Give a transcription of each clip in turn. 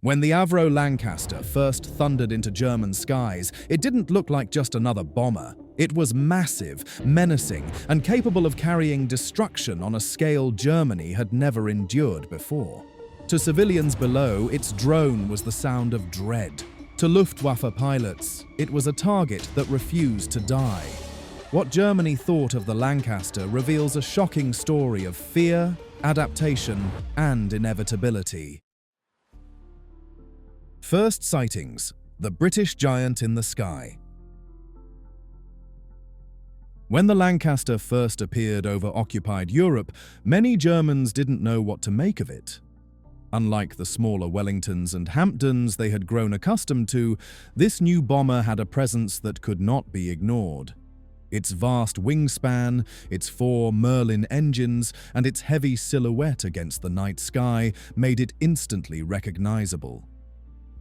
When the Avro Lancaster first thundered into German skies, it didn't look like just another bomber. It was massive, menacing, and capable of carrying destruction on a scale Germany had never endured before. To civilians below, its drone was the sound of dread. To Luftwaffe pilots, it was a target that refused to die. What Germany thought of the Lancaster reveals a shocking story of fear, adaptation, and inevitability. First sightings, the British giant in the sky. When the Lancaster first appeared over occupied Europe, many Germans didn't know what to make of it. Unlike the smaller Wellingtons and Hampdens they had grown accustomed to, this new bomber had a presence that could not be ignored. Its vast wingspan, its 4 Merlin engines, and its heavy silhouette against the night sky made it instantly recognizable.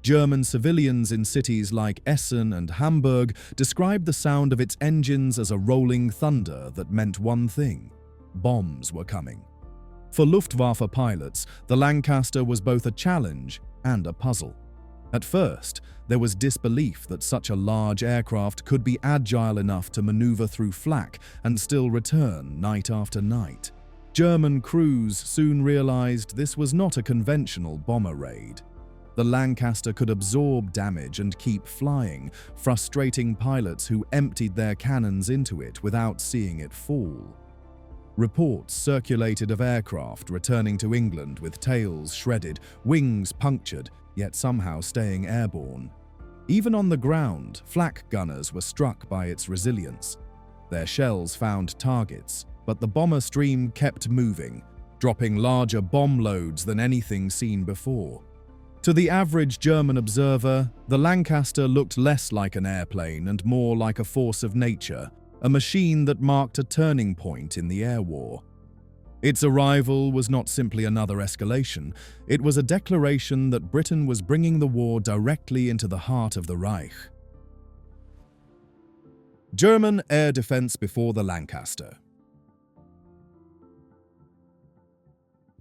German civilians in cities like Essen and Hamburg described the sound of its engines as a rolling thunder that meant one thing: bombs were coming. For Luftwaffe pilots, the Lancaster was both a challenge and a puzzle. At first, there was disbelief that such a large aircraft could be agile enough to maneuver through flak and still return night after night. German crews soon realized this was not a conventional bomber raid. The Lancaster could absorb damage and keep flying, frustrating pilots who emptied their cannons into it without seeing it fall. Reports circulated of aircraft returning to England with tails shredded, wings punctured, yet somehow staying airborne. Even on the ground, flak gunners were struck by its resilience. Their shells found targets, but the bomber stream kept moving, dropping larger bomb loads than anything seen before. To the average German observer, the Lancaster looked less like an airplane and more like a force of nature, a machine that marked a turning point in the air war. Its arrival was not simply another escalation, it was a declaration that Britain was bringing the war directly into the heart of the Reich. German air defense before the Lancaster.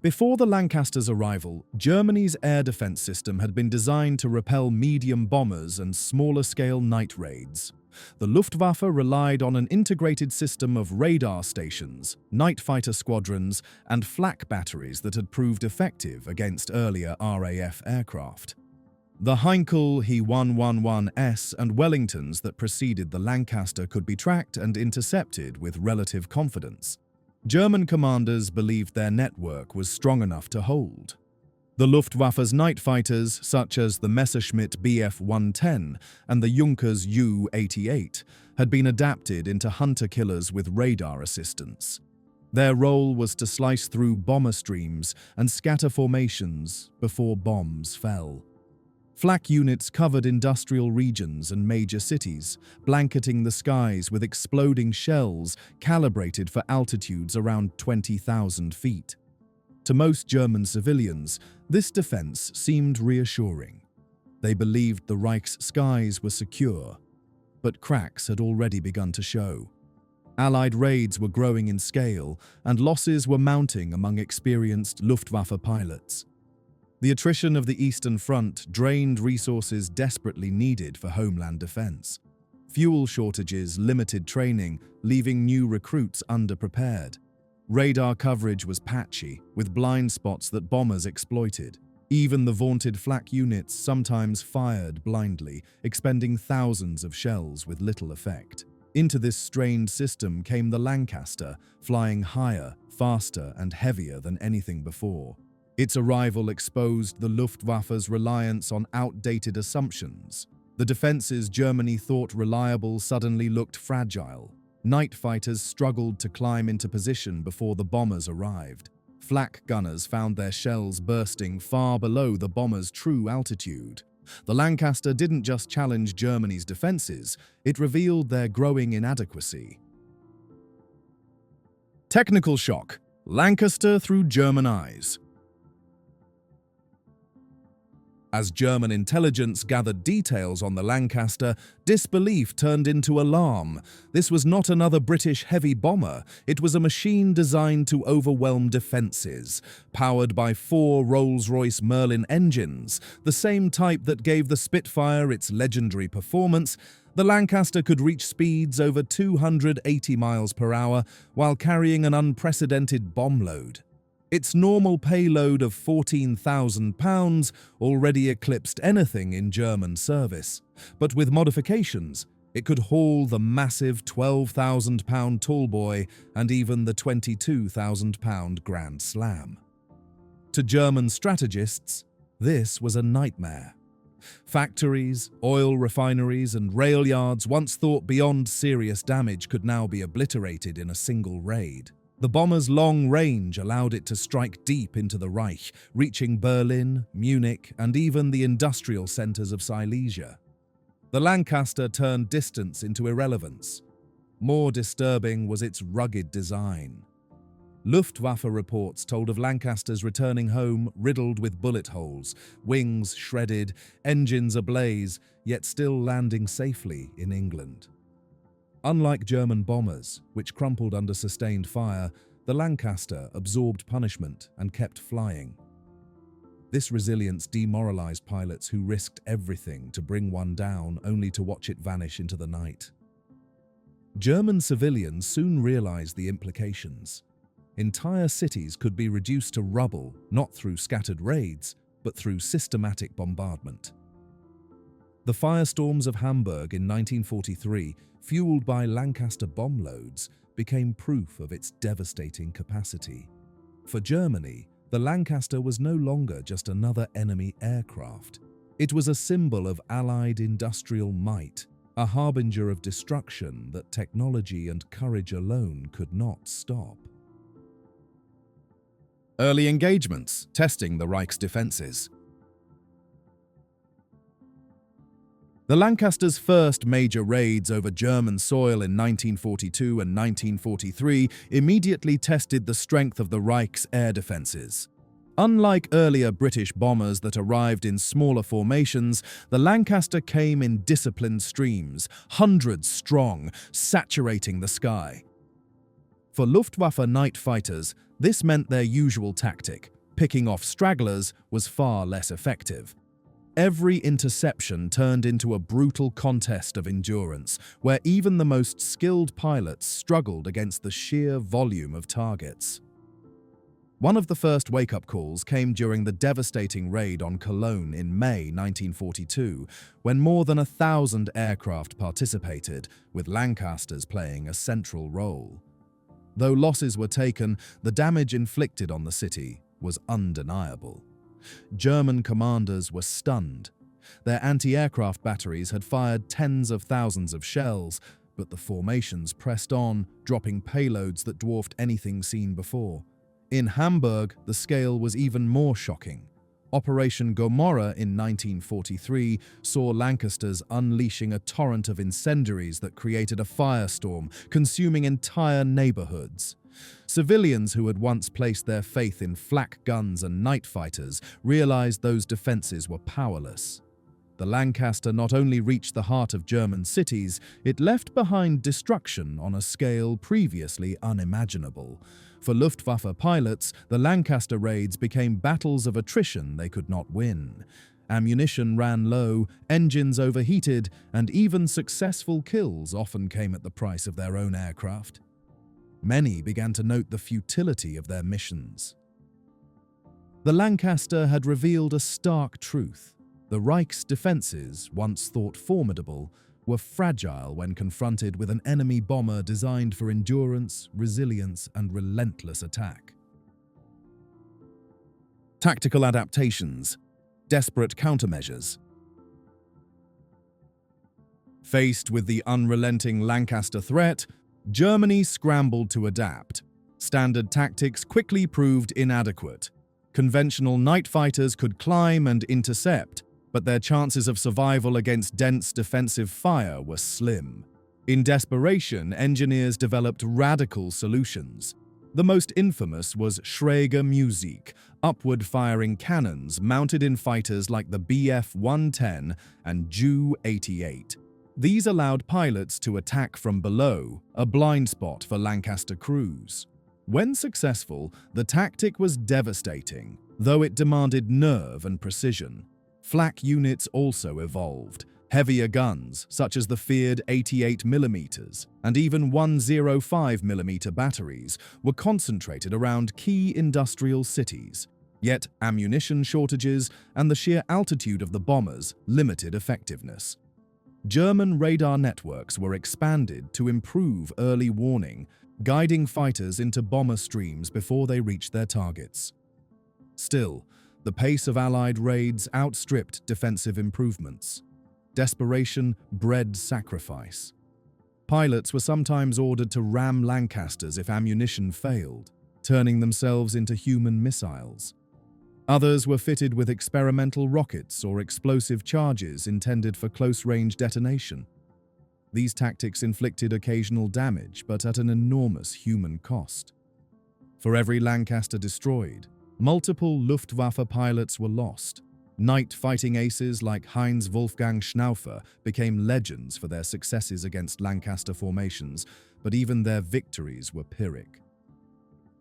Before the Lancaster's arrival, Germany's air defense system had been designed to repel medium bombers and smaller-scale night raids. The Luftwaffe relied on an integrated system of radar stations, night fighter squadrons, and flak batteries that had proved effective against earlier RAF aircraft. The Heinkel He-111S and Wellingtons that preceded the Lancaster could be tracked and intercepted with relative confidence. German commanders believed their network was strong enough to hold. The Luftwaffe's night fighters, such as the Messerschmitt Bf-110 and the Junkers Ju-88, had been adapted into hunter-killers with radar assistance. Their role was to slice through bomber streams and scatter formations before bombs fell. Flak units covered industrial regions and major cities, blanketing the skies with exploding shells calibrated for altitudes around 20,000 feet. To most German civilians, this defense seemed reassuring. They believed the Reich's skies were secure, but cracks had already begun to show. Allied raids were growing in scale, and losses were mounting among experienced Luftwaffe pilots. The attrition of the Eastern Front drained resources desperately needed for homeland defense. Fuel shortages limited training, leaving new recruits underprepared. Radar coverage was patchy, with blind spots that bombers exploited. Even the vaunted flak units sometimes fired blindly, expending thousands of shells with little effect. Into this strained system came the Lancaster, flying higher, faster, and heavier than anything before. Its arrival exposed the Luftwaffe's reliance on outdated assumptions. The defenses Germany thought reliable suddenly looked fragile. Night fighters struggled to climb into position before the bombers arrived. Flak gunners found their shells bursting far below the bombers' true altitude. The Lancaster didn't just challenge Germany's defenses, it revealed their growing inadequacy. Technical shock: Lancaster through German eyes. As German intelligence gathered details on the Lancaster, disbelief turned into alarm. This was not another British heavy bomber. It was a machine designed to overwhelm defences, powered by 4 Rolls-Royce Merlin engines, the same type that gave the Spitfire its legendary performance. The Lancaster could reach speeds over 280 miles per hour while carrying an unprecedented bomb load. Its normal payload of 14,000 pounds already eclipsed anything in German service, but with modifications, it could haul the massive 12,000-pound tallboy and even the 22,000-pound Grand Slam. To German strategists, this was a nightmare. Factories, oil refineries, and rail yards once thought beyond serious damage could now be obliterated in a single raid. The bomber's long range allowed it to strike deep into the Reich, reaching Berlin, Munich, and even the industrial centres of Silesia. The Lancaster turned distance into irrelevance. More disturbing was its rugged design. Luftwaffe reports told of Lancasters returning home riddled with bullet holes, wings shredded, engines ablaze, yet still landing safely in England. Unlike German bombers, which crumpled under sustained fire, the Lancaster absorbed punishment and kept flying. This resilience demoralized pilots who risked everything to bring one down only to watch it vanish into the night. German civilians soon realized the implications. Entire cities could be reduced to rubble, not through scattered raids, but through systematic bombardment. The firestorms of Hamburg in 1943, fueled by Lancaster bomb loads, became proof of its devastating capacity. For Germany, the Lancaster was no longer just another enemy aircraft. It was a symbol of Allied industrial might, a harbinger of destruction that technology and courage alone could not stop. Early engagements, testing the Reich's defences. The Lancaster's first major raids over German soil in 1942 and 1943 immediately tested the strength of the Reich's air defences. Unlike earlier British bombers that arrived in smaller formations, the Lancaster came in disciplined streams, hundreds strong, saturating the sky. For Luftwaffe night fighters, this meant their usual tactic, picking off stragglers, was far less effective. Every interception turned into a brutal contest of endurance, where even the most skilled pilots struggled against the sheer volume of targets. One of the first wake-up calls came during the devastating raid on Cologne in May 1942, when more than 1,000 aircraft participated, with Lancasters playing a central role. Though losses were taken, the damage inflicted on the city was undeniable. German commanders were stunned. Their anti-aircraft batteries had fired tens of thousands of shells, but the formations pressed on, dropping payloads that dwarfed anything seen before. In Hamburg, the scale was even more shocking. Operation Gomorrah in 1943 saw Lancasters unleashing a torrent of incendiaries that created a firestorm, consuming entire neighborhoods. Civilians who had once placed their faith in flak guns and night fighters realized those defenses were powerless. The Lancaster not only reached the heart of German cities, it left behind destruction on a scale previously unimaginable. For Luftwaffe pilots, the Lancaster raids became battles of attrition they could not win. Ammunition ran low, engines overheated, and even successful kills often came at the price of their own aircraft. Many began to note the futility of their missions. The Lancaster had revealed a stark truth. The Reich's defences, once thought formidable, were fragile when confronted with an enemy bomber designed for endurance, resilience, and relentless attack. Tactical adaptations, desperate countermeasures. Faced with the unrelenting Lancaster threat, Germany scrambled to adapt. Standard tactics quickly proved inadequate. Conventional night fighters could climb and intercept, but their chances of survival against dense defensive fire were slim. In desperation, engineers developed radical solutions. The most infamous was Schräge Musik, upward-firing cannons mounted in fighters like the Bf-110 and Ju-88. These allowed pilots to attack from below, a blind spot for Lancaster crews. When successful, the tactic was devastating, though it demanded nerve and precision. Flak units also evolved. Heavier guns, such as the feared 88mm and even 105mm batteries, were concentrated around key industrial cities. Yet ammunition shortages and the sheer altitude of the bombers limited effectiveness. German radar networks were expanded to improve early warning, guiding fighters into bomber streams before they reached their targets. Still, the pace of Allied raids outstripped defensive improvements. Desperation bred sacrifice. Pilots were sometimes ordered to ram Lancasters if ammunition failed, turning themselves into human missiles. Others were fitted with experimental rockets or explosive charges intended for close-range detonation. These tactics inflicted occasional damage, but at an enormous human cost. For every Lancaster destroyed, multiple Luftwaffe pilots were lost. Night fighting aces like Heinz Wolfgang Schnaufer became legends for their successes against Lancaster formations, but even their victories were Pyrrhic.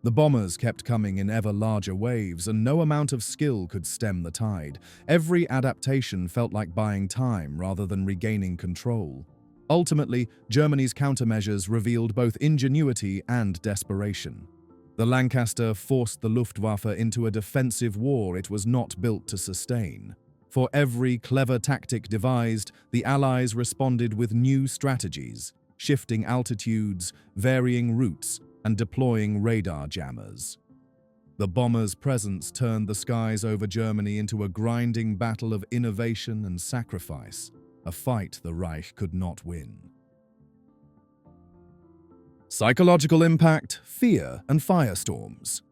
The bombers kept coming in ever larger waves, and no amount of skill could stem the tide. Every adaptation felt like buying time rather than regaining control. Ultimately, Germany's countermeasures revealed both ingenuity and desperation. The Lancaster forced the Luftwaffe into a defensive war it was not built to sustain. For every clever tactic devised, the Allies responded with new strategies, shifting altitudes, varying routes, and deploying radar jammers. The bombers' presence turned the skies over Germany into a grinding battle of innovation and sacrifice, a fight the Reich could not win. Psychological impact, fear, and firestorms.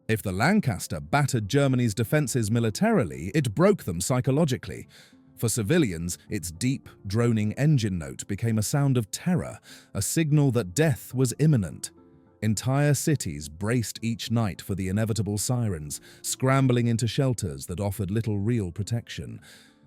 If the Lancaster battered Germany's defenses militarily, it broke them psychologically. For civilians, its deep, droning engine note became a sound of terror, a signal that death was imminent. Entire cities braced each night for the inevitable sirens, scrambling into shelters that offered little real protection.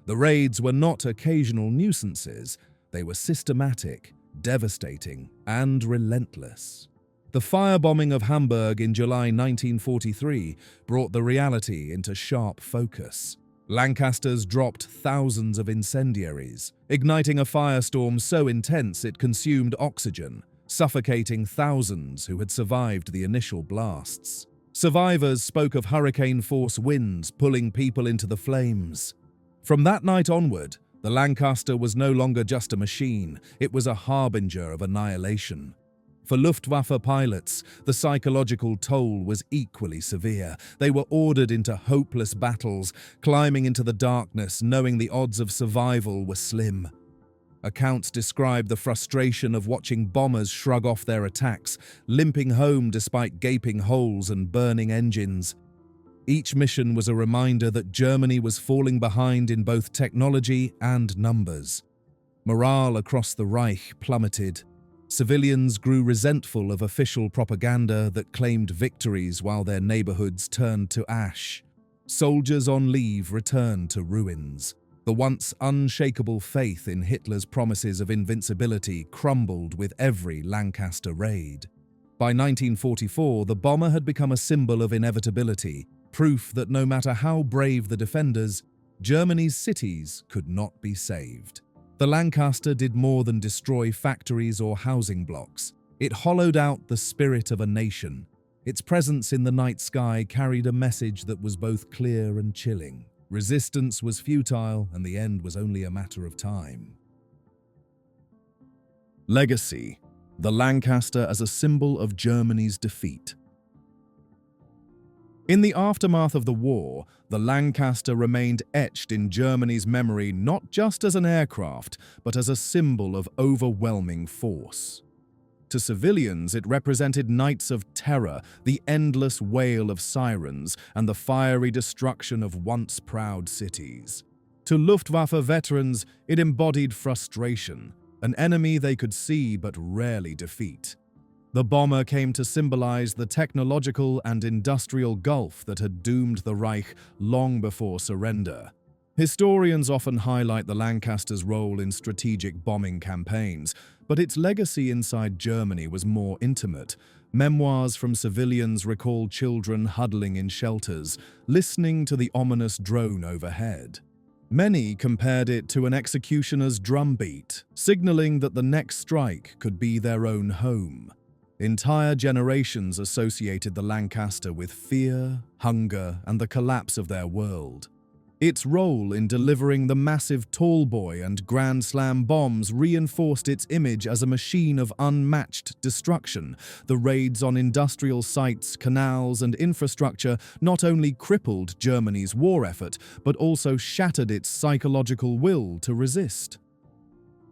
The raids were not occasional nuisances. They were systematic, devastating, and relentless. The firebombing of Hamburg in July 1943 brought the reality into sharp focus. Lancasters dropped thousands of incendiaries, igniting a firestorm so intense it consumed oxygen, suffocating thousands who had survived the initial blasts. Survivors spoke of hurricane-force winds pulling people into the flames. From that night onward, the Lancaster was no longer just a machine, it was a harbinger of annihilation. For Luftwaffe pilots, the psychological toll was equally severe. They were ordered into hopeless battles, climbing into the darkness, knowing the odds of survival were slim. Accounts describe the frustration of watching bombers shrug off their attacks, limping home despite gaping holes and burning engines. Each mission was a reminder that Germany was falling behind in both technology and numbers. Morale across the Reich plummeted. Civilians grew resentful of official propaganda that claimed victories while their neighborhoods turned to ash. Soldiers on leave returned to ruins. The once unshakable faith in Hitler's promises of invincibility crumbled with every Lancaster raid. By 1944, the bomber had become a symbol of inevitability, proof that no matter how brave the defenders, Germany's cities could not be saved. The Lancaster did more than destroy factories or housing blocks. It hollowed out the spirit of a nation. Its presence in the night sky carried a message that was both clear and chilling. Resistance was futile, and the end was only a matter of time. Legacy: the Lancaster as a symbol of Germany's defeat. In the aftermath of the war, the Lancaster remained etched in Germany's memory not just as an aircraft, but as a symbol of overwhelming force. To civilians, it represented nights of terror, the endless wail of sirens, and the fiery destruction of once proud cities. To Luftwaffe veterans, it embodied frustration, an enemy they could see but rarely defeat. The bomber came to symbolize the technological and industrial gulf that had doomed the Reich long before surrender. Historians often highlight the Lancaster's role in strategic bombing campaigns, but its legacy inside Germany was more intimate. Memoirs from civilians recall children huddling in shelters, listening to the ominous drone overhead. Many compared it to an executioner's drumbeat, signaling that the next strike could be their own home. Entire generations associated the Lancaster with fear, hunger, and the collapse of their world. Its role in delivering the massive tallboy and Grand Slam bombs reinforced its image as a machine of unmatched destruction. The raids on industrial sites, canals, and infrastructure not only crippled Germany's war effort, but also shattered its psychological will to resist.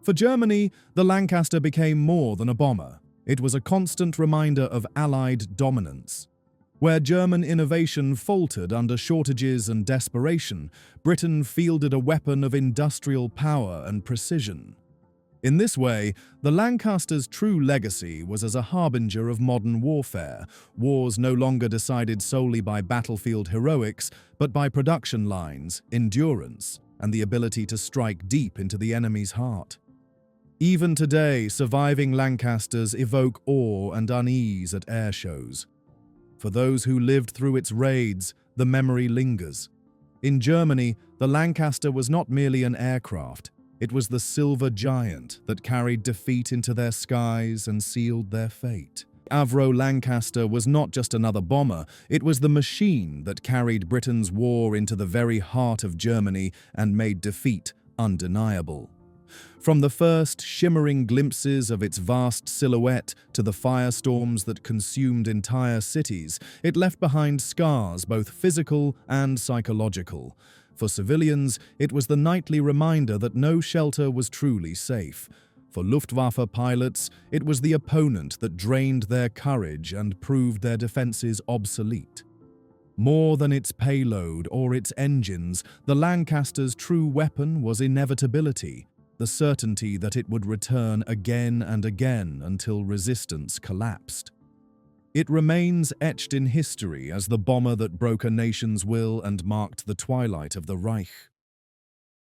For Germany, the Lancaster became more than a bomber. It was a constant reminder of Allied dominance. Where German innovation faltered under shortages and desperation, Britain fielded a weapon of industrial power and precision. In this way, the Lancaster's true legacy was as a harbinger of modern warfare, wars no longer decided solely by battlefield heroics, but by production lines, endurance, and the ability to strike deep into the enemy's heart. Even today, surviving Lancasters evoke awe and unease at air shows. For those who lived through its raids, the memory lingers. In Germany, the Lancaster was not merely an aircraft, it was the silver giant that carried defeat into their skies and sealed their fate. Avro Lancaster was not just another bomber, it was the machine that carried Britain's war into the very heart of Germany and made defeat undeniable. From the first shimmering glimpses of its vast silhouette to the firestorms that consumed entire cities, it left behind scars both physical and psychological. For civilians, it was the nightly reminder that no shelter was truly safe. For Luftwaffe pilots, it was the opponent that drained their courage and proved their defenses obsolete. More than its payload or its engines, the Lancaster's true weapon was inevitability. The certainty that it would return again and again until resistance collapsed. It remains etched in history as the bomber that broke a nation's will and marked the twilight of the Reich.